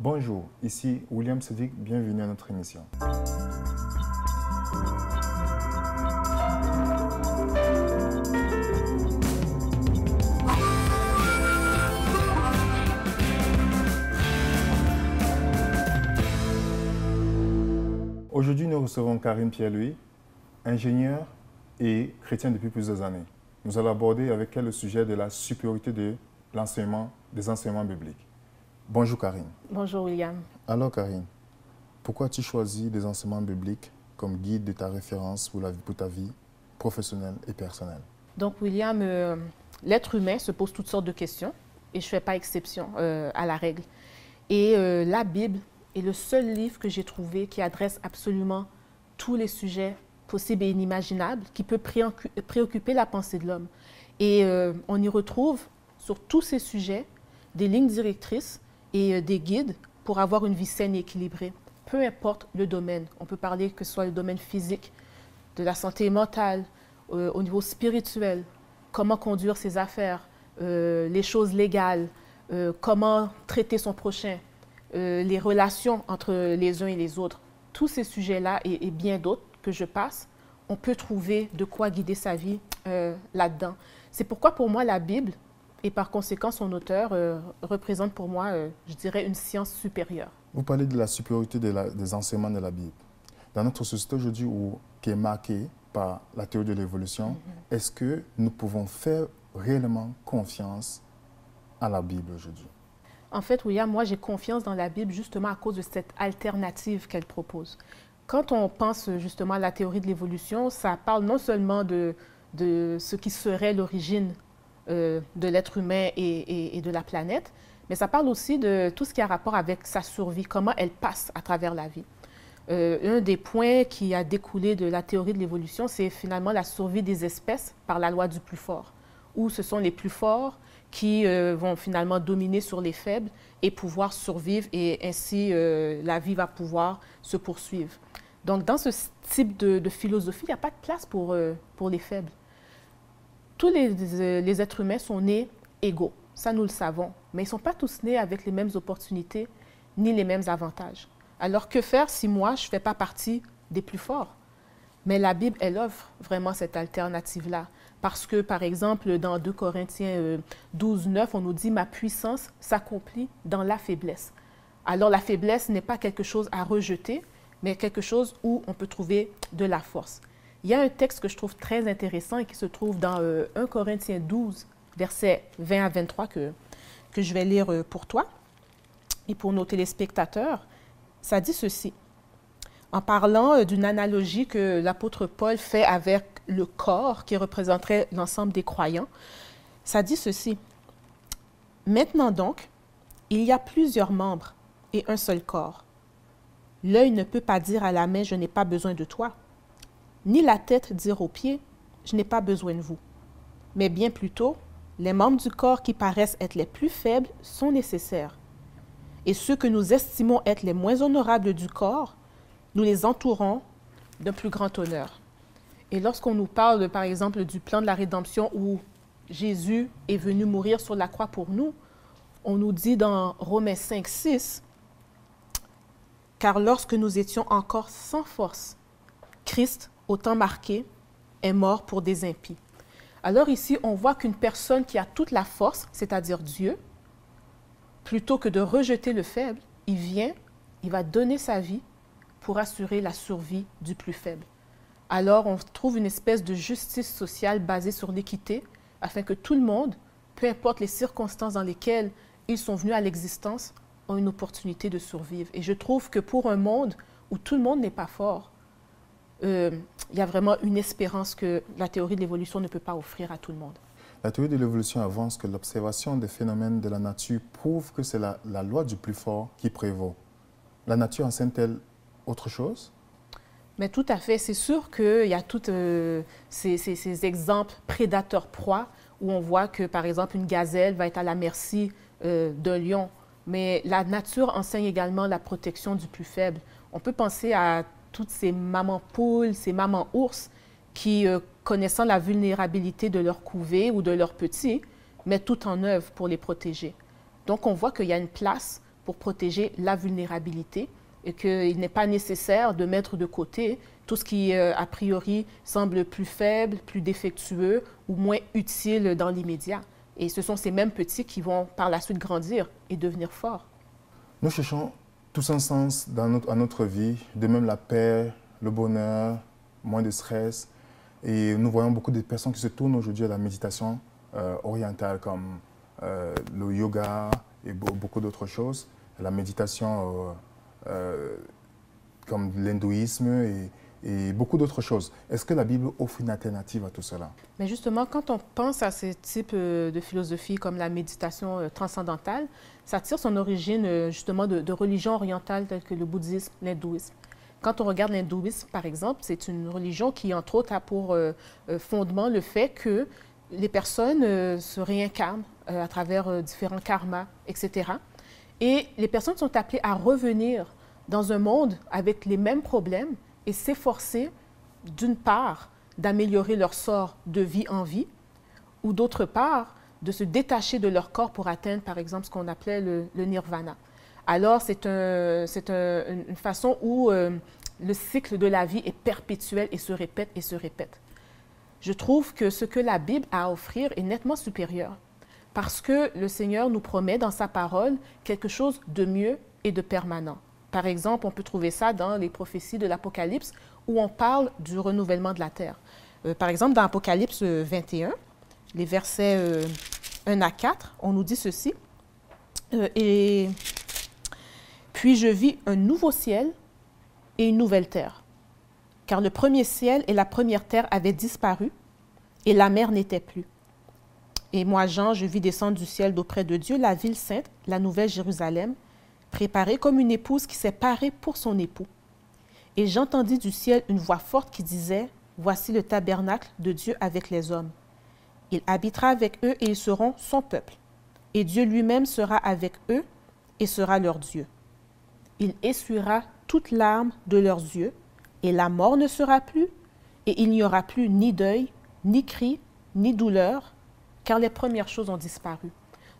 Bonjour, ici William Cédric, bienvenue à notre émission. Aujourd'hui, nous recevons Karine Pierre-Louis, ingénieure et chrétienne depuis plusieurs années. Nous allons aborder avec elle le sujet de la supériorité de l'enseignement, des enseignements bibliques. Bonjour Karine. Bonjour William. Alors Karine, pourquoi as-tu choisi des enseignements bibliques comme guide de ta référence pour ta vie professionnelle et personnelle? Donc William, l'être humain se pose toutes sortes de questions et je ne fais pas exception à la règle. Et la Bible est le seul livre que j'ai trouvé qui adresse absolument tous les sujets possibles et inimaginables, qui peut préoccuper la pensée de l'homme. Et on y retrouve sur tous ces sujets des lignes directrices et des guides pour avoir une vie saine et équilibrée. Peu importe le domaine, on peut parler que ce soit le domaine physique, de la santé mentale, au niveau spirituel, comment conduire ses affaires, les choses légales, comment traiter son prochain, les relations entre les uns et les autres. Tous ces sujets-là et bien d'autres que je passe, on peut trouver de quoi guider sa vie là-dedans. C'est pourquoi pour moi la Bible, et par conséquent, son auteur représente pour moi, je dirais, une science supérieure. Vous parlez de la supériorité des enseignements de la Bible. Dans notre société aujourd'hui qui est marquée par la théorie de l'évolution, est-ce que nous pouvons faire réellement confiance à la Bible aujourd'hui? En fait, William, moi, j'ai confiance dans la Bible justement à cause de cette alternative qu'elle propose. Quand on pense justement à la théorie de l'évolution, ça parle non seulement de ce qui serait l'origine de l'être humain et de la planète, mais ça parle aussi de tout ce qui a rapport avec sa survie, comment elle passe à travers la vie. Un des points qui a découlé de la théorie de l'évolution, c'est finalement la survie des espèces par la loi du plus fort, où ce sont les plus forts qui vont finalement dominer sur les faibles et pouvoir survivre, et ainsi la vie va pouvoir se poursuivre. Donc dans ce type de philosophie, il n'y a pas de place pour les faibles. Tous les êtres humains sont nés égaux, ça nous le savons, mais ils ne sont pas tous nés avec les mêmes opportunités ni les mêmes avantages. Alors que faire si moi, je ne fais pas partie des plus forts? Mais la Bible, elle offre vraiment cette alternative-là. Parce que, par exemple, dans 2 Corinthiens 12, 9, on nous dit « Ma puissance s'accomplit dans la faiblesse ». Alors la faiblesse n'est pas quelque chose à rejeter, mais quelque chose où on peut trouver de la force. Il y a un texte que je trouve très intéressant et qui se trouve dans 1 Corinthiens 12, versets 20 à 23, que je vais lire pour toi et pour nos téléspectateurs. Ça dit ceci, en parlant d'une analogie que l'apôtre Paul fait avec le corps qui représenterait l'ensemble des croyants. Ça dit ceci, « Maintenant donc, il y a plusieurs membres et un seul corps. L'œil ne peut pas dire à la main, je n'ai pas besoin de toi. Ni la tête dire aux pieds, je n'ai pas besoin de vous. Mais bien plutôt, les membres du corps qui paraissent être les plus faibles sont nécessaires. Et ceux que nous estimons être les moins honorables du corps, nous les entourons d'un plus grand honneur. » Et lorsqu'on nous parle, par exemple, du plan de la rédemption où Jésus est venu mourir sur la croix pour nous, on nous dit dans Romains 5, 6, « Car lorsque nous étions encore sans force, Christ, au temps marqué, est mort pour des impies. » Alors ici, on voit qu'une personne qui a toute la force, c'est-à-dire Dieu, plutôt que de rejeter le faible, il va donner sa vie pour assurer la survie du plus faible. Alors, on trouve une espèce de justice sociale basée sur l'équité, afin que tout le monde, peu importe les circonstances dans lesquelles ils sont venus à l'existence, ont une opportunité de survivre. Et je trouve que pour un monde où tout le monde n'est pas fort, il y a vraiment une espérance que la théorie de l'évolution ne peut pas offrir à tout le monde. La théorie de l'évolution avance que l'observation des phénomènes de la nature prouve que c'est la loi du plus fort qui prévaut. La nature enseigne-t-elle autre chose? Mais tout à fait. C'est sûr qu'il y a tous ces exemples prédateurs-proies où on voit que, par exemple, une gazelle va être à la merci d'un lion. Mais la nature enseigne également la protection du plus faible. On peut penser à toutes ces mamans poules, ces mamans ours qui, connaissant la vulnérabilité de leur couvée ou de leurs petits, mettent tout en œuvre pour les protéger. Donc, on voit qu'il y a une place pour protéger la vulnérabilité et qu'il n'est pas nécessaire de mettre de côté tout ce qui, a priori, semble plus faible, plus défectueux ou moins utile dans l'immédiat. Et ce sont ces mêmes petits qui vont par la suite grandir et devenir forts. Nous cherchons tous un sens à notre vie, de même la paix, le bonheur, moins de stress. Et nous voyons beaucoup de personnes qui se tournent aujourd'hui à la méditation orientale comme le yoga et beaucoup d'autres choses. La méditation comme l'hindouisme et beaucoup d'autres choses. Est-ce que la Bible offre une alternative à tout cela? Mais justement, quand on pense à ce type de philosophie comme la méditation transcendantale, ça tire son origine justement de religions orientales telles que le bouddhisme, l'hindouisme. Quand on regarde l'hindouisme, par exemple, c'est une religion qui, entre autres, a pour fondement le fait que les personnes se réincarnent à travers différents karmas, etc. Et les personnes sont appelées à revenir dans un monde avec les mêmes problèmes et s'efforcer, d'une part, d'améliorer leur sort de vie en vie, ou d'autre part, de se détacher de leur corps pour atteindre, par exemple, ce qu'on appelait le nirvana. Alors, c'est une façon où le cycle de la vie est perpétuel et se répète et se répète. Je trouve que ce que la Bible a à offrir est nettement supérieur parce que le Seigneur nous promet dans sa parole quelque chose de mieux et de permanent. Par exemple, on peut trouver ça dans les prophéties de l'Apocalypse où on parle du renouvellement de la terre. Par exemple, dans Apocalypse 21, les versets 1 à 4, on nous dit ceci. Et puis je vis un nouveau ciel et une nouvelle terre, car le premier ciel et la première terre avaient disparu et la mer n'était plus. Et moi, Jean, je vis descendre du ciel d'auprès de Dieu la ville sainte, la nouvelle Jérusalem, préparée comme une épouse qui s'est parée pour son époux. Et j'entendis du ciel une voix forte qui disait, « Voici le tabernacle de Dieu avec les hommes. Il habitera avec eux et ils seront son peuple. Et Dieu lui-même sera avec eux et sera leur Dieu. Il essuiera toute larme de leurs yeux, et la mort ne sera plus, et il n'y aura plus ni deuil, ni cri, ni douleur, car les premières choses ont disparu. »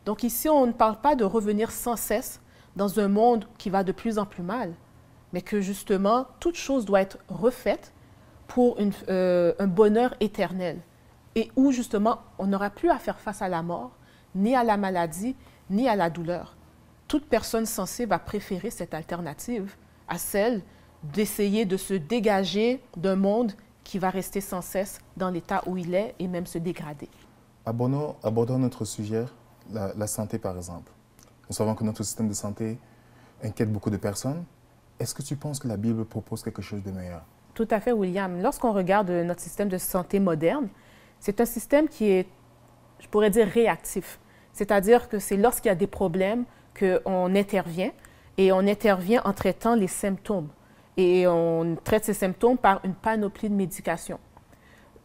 Donc ici, on ne parle pas de revenir sans cesse dans un monde qui va de plus en plus mal, mais que justement, toute chose doit être refaite pour un bonheur éternel, et où justement, on n'aura plus à faire face à la mort, ni à la maladie, ni à la douleur. Toute personne sensée va préférer cette alternative à celle d'essayer de se dégager d'un monde qui va rester sans cesse dans l'état où il est et même se dégrader. Abordons notre sujet, la santé par exemple. Nous savons que notre système de santé inquiète beaucoup de personnes. Est-ce que tu penses que la Bible propose quelque chose de meilleur? Tout à fait, William. Lorsqu'on regarde notre système de santé moderne, c'est un système qui est, je pourrais dire, réactif. C'est-à-dire que c'est lorsqu'il y a des problèmes qu'on intervient, et on intervient en traitant les symptômes. Et on traite ces symptômes par une panoplie de médications.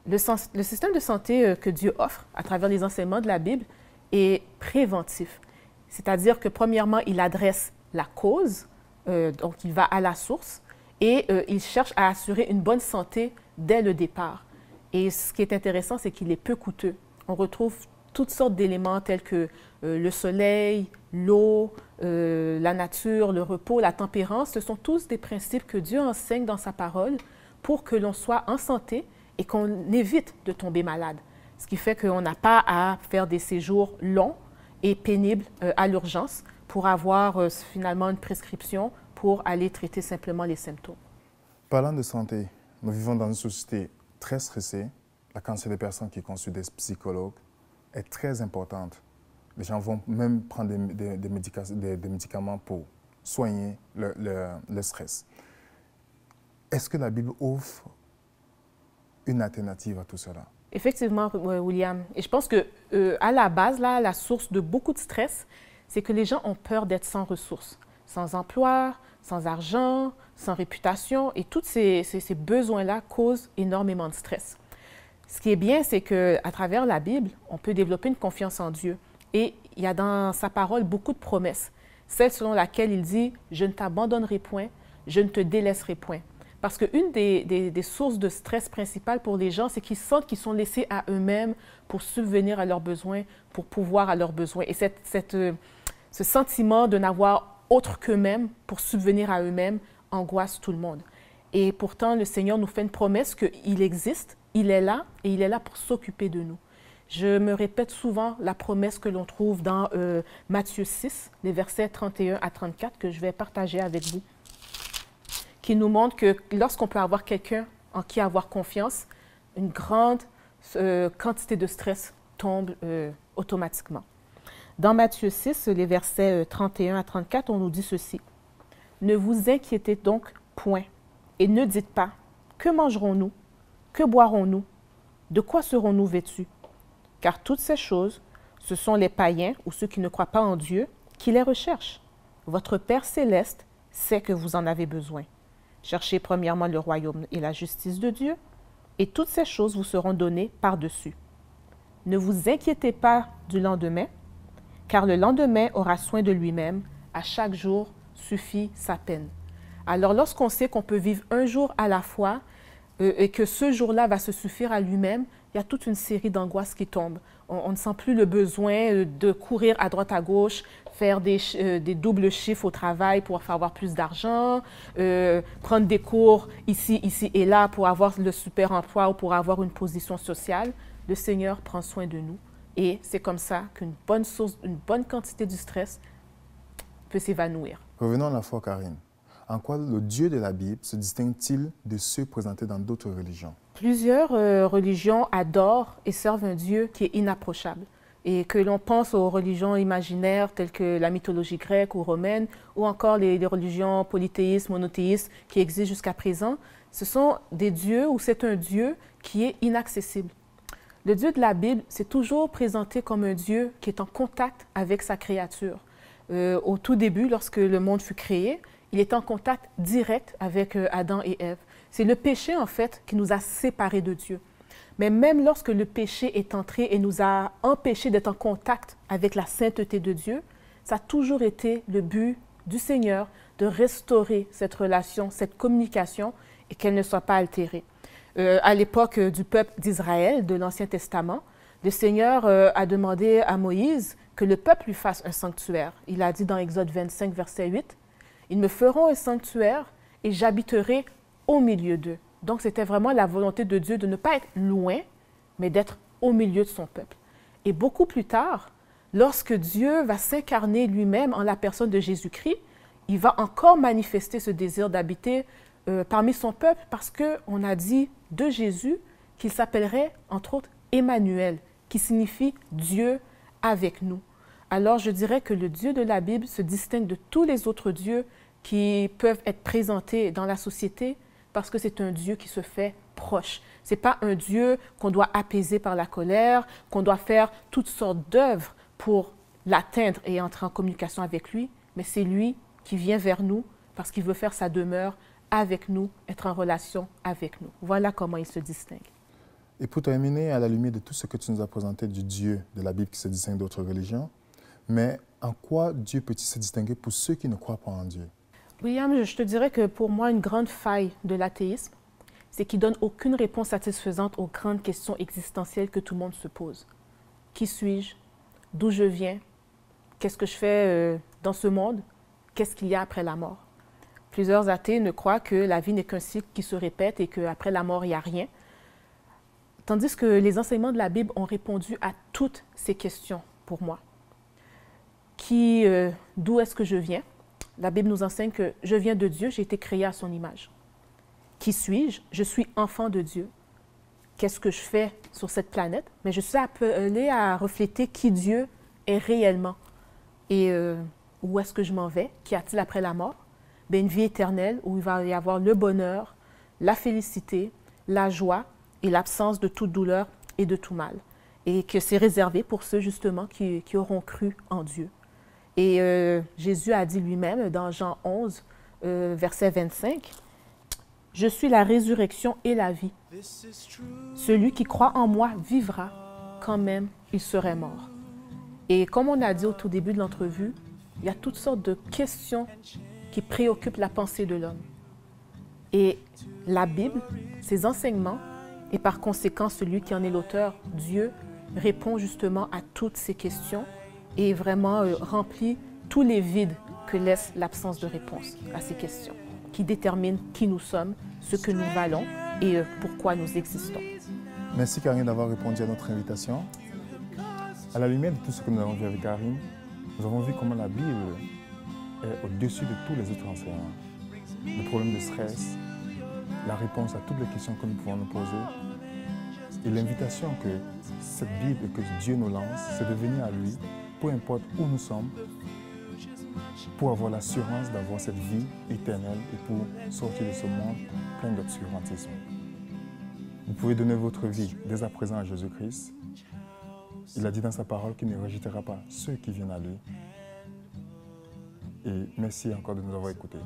Le système de santé que Dieu offre à travers les enseignements de la Bible est préventif. C'est-à-dire que, premièrement, il adresse la cause, donc il va à la source, et il cherche à assurer une bonne santé dès le départ. Et ce qui est intéressant, c'est qu'il est peu coûteux. On retrouve toutes sortes d'éléments tels que le soleil, l'eau, la nature, le repos, la tempérance. Ce sont tous des principes que Dieu enseigne dans sa parole pour que l'on soit en santé et qu'on évite de tomber malade. Ce qui fait qu'on n'a pas à faire des séjours longs et pénibles à l'urgence pour avoir finalement une prescription pour aller traiter simplement les symptômes. Parlant de santé, nous vivons dans une société très stressée. La quantité de personnes qui consultent des psychologues est très importante. Les gens vont même prendre des médicaments pour soigner le stress. Est-ce que la Bible offre une alternative à tout cela? Effectivement, William. Et je pense que à la base, là, la source de beaucoup de stress, c'est que les gens ont peur d'être sans ressources, sans emploi, sans argent, sans réputation. Et tous ces besoins-là causent énormément de stress. Ce qui est bien, c'est qu'à travers la Bible, on peut développer une confiance en Dieu. Et il y a dans sa parole beaucoup de promesses. Celle selon laquelle il dit « Je ne t'abandonnerai point, je ne te délaisserai point ». Parce qu'une des sources de stress principales pour les gens, c'est qu'ils sentent qu'ils sont laissés à eux-mêmes pour subvenir à leurs besoins, pour pouvoir à leurs besoins. Et ce sentiment de n'avoir autres qu'eux-mêmes pour subvenir à eux-mêmes angoissent tout le monde. Et pourtant, le Seigneur nous fait une promesse qu'il existe, il est là et il est là pour s'occuper de nous. Je me répète souvent la promesse que l'on trouve dans Matthieu 6, les versets 31 à 34 que je vais partager avec vous, qui nous montre que lorsqu'on peut avoir quelqu'un en qui avoir confiance, une grande quantité de stress tombe automatiquement. Dans Matthieu 6, les versets 31 à 34, on nous dit ceci. « Ne vous inquiétez donc point, et ne dites pas, que mangerons-nous? Que boirons-nous? De quoi serons-nous vêtus? Car toutes ces choses, ce sont les païens ou ceux qui ne croient pas en Dieu qui les recherchent. Votre Père céleste sait que vous en avez besoin. Cherchez premièrement le royaume et la justice de Dieu, et toutes ces choses vous seront données par-dessus. Ne vous inquiétez pas du lendemain, car le lendemain aura soin de lui-même. À chaque jour suffit sa peine. » Alors, lorsqu'on sait qu'on peut vivre un jour à la fois et que ce jour-là va se suffire à lui-même, il y a toute une série d'angoisses qui tombent. On ne sent plus le besoin de courir à droite à gauche, faire des doubles chiffres au travail pour avoir plus d'argent, prendre des cours ici et là pour avoir le super emploi ou pour avoir une position sociale. Le Seigneur prend soin de nous et c'est comme ça qu'une bonne quantité du stress peut s'évanouir. Revenons à la foi, Karine. En quoi le Dieu de la Bible se distingue-t-il de ceux présentés dans d'autres religions? Plusieurs religions adorent et servent un Dieu qui est inapprochable. Et que l'on pense aux religions imaginaires telles que la mythologie grecque ou romaine, ou encore les religions polythéistes, monothéistes qui existent jusqu'à présent, ce sont des dieux ou c'est un Dieu qui est inaccessible. Le Dieu de la Bible s'est toujours présenté comme un Dieu qui est en contact avec sa créature. Au tout début, lorsque le monde fut créé, il est en contact direct avec Adam et Ève. C'est le péché, en fait, qui nous a séparés de Dieu. Mais même lorsque le péché est entré et nous a empêchés d'être en contact avec la sainteté de Dieu, ça a toujours été le but du Seigneur de restaurer cette relation, cette communication et qu'elle ne soit pas altérée. À l'époque du peuple d'Israël, de l'Ancien Testament, le Seigneur a demandé à Moïse que le peuple lui fasse un sanctuaire. Il a dit dans Exode 25, verset 8, « Ils me feront un sanctuaire et j'habiterai au milieu d'eux. » Donc, c'était vraiment la volonté de Dieu de ne pas être loin, mais d'être au milieu de son peuple. Et beaucoup plus tard, lorsque Dieu va s'incarner lui-même en la personne de Jésus-Christ, il va encore manifester ce désir d'habiter parmi son peuple parce qu'on a dit de Jésus qu'il s'appellerait, entre autres, Emmanuel, qui signifie Dieu avec nous. Alors, je dirais que le Dieu de la Bible se distingue de tous les autres dieux qui peuvent être présentés dans la société parce que c'est un Dieu qui se fait proche. Ce n'est pas un Dieu qu'on doit apaiser par la colère, qu'on doit faire toutes sortes d'œuvres pour l'atteindre et entrer en communication avec lui, mais c'est lui qui vient vers nous parce qu'il veut faire sa demeure avec nous, être en relation avec nous. Voilà comment il se distingue. Et pour terminer, à la lumière de tout ce que tu nous as présenté du Dieu de la Bible qui se distingue d'autres religions, mais en quoi Dieu peut-il se distinguer pour ceux qui ne croient pas en Dieu? William, je te dirais que pour moi, une grande faille de l'athéisme, c'est qu'il ne donne aucune réponse satisfaisante aux grandes questions existentielles que tout le monde se pose. Qui suis-je? D'où je viens? Qu'est-ce que je fais dans ce monde? Qu'est-ce qu'il y a après la mort? Plusieurs athées ne croient que la vie n'est qu'un cycle qui se répète et qu'après la mort, il n'y a rien. Tandis que les enseignements de la Bible ont répondu à toutes ces questions pour moi. D'où est-ce que je viens? La Bible nous enseigne que je viens de Dieu, j'ai été créé à son image. Qui suis-je? Je suis enfant de Dieu. Qu'est-ce que je fais sur cette planète? Mais je suis appelée à refléter qui Dieu est réellement. Et où est-ce que je m'en vais? Qu'y a-t-il après la mort? Bien, une vie éternelle où il va y avoir le bonheur, la félicité, la joie et l'absence de toute douleur et de tout mal. Et que c'est réservé pour ceux justement qui auront cru en Dieu. Et Jésus a dit lui-même dans Jean 11, verset 25, « Je suis la résurrection et la vie. Celui qui croit en moi vivra quand même il serait mort. » Et comme on a dit au tout début de l'entrevue, il y a toutes sortes de questions qui préoccupent la pensée de l'homme. Et la Bible, ses enseignements, et par conséquent celui qui en est l'auteur, Dieu, répond justement à toutes ces questions et vraiment remplit tous les vides que laisse l'absence de réponse à ces questions, qui déterminent qui nous sommes, ce que nous valons et pourquoi nous existons. Merci Karine d'avoir répondu à notre invitation. À la lumière de tout ce que nous avons vu avec Karine, nous avons vu comment la Bible est au-dessus de tous les autres enseignements. Le problème de stress, la réponse à toutes les questions que nous pouvons nous poser et l'invitation que cette Bible et que Dieu nous lance, c'est de venir à lui, peu importe où nous sommes, pour avoir l'assurance d'avoir cette vie éternelle et pour sortir de ce monde plein d'obscurantisme. Vous pouvez donner votre vie dès à présent à Jésus-Christ. Il a dit dans sa parole qu'il ne rejettera pas ceux qui viennent à lui. Et merci encore de nous avoir écoutés.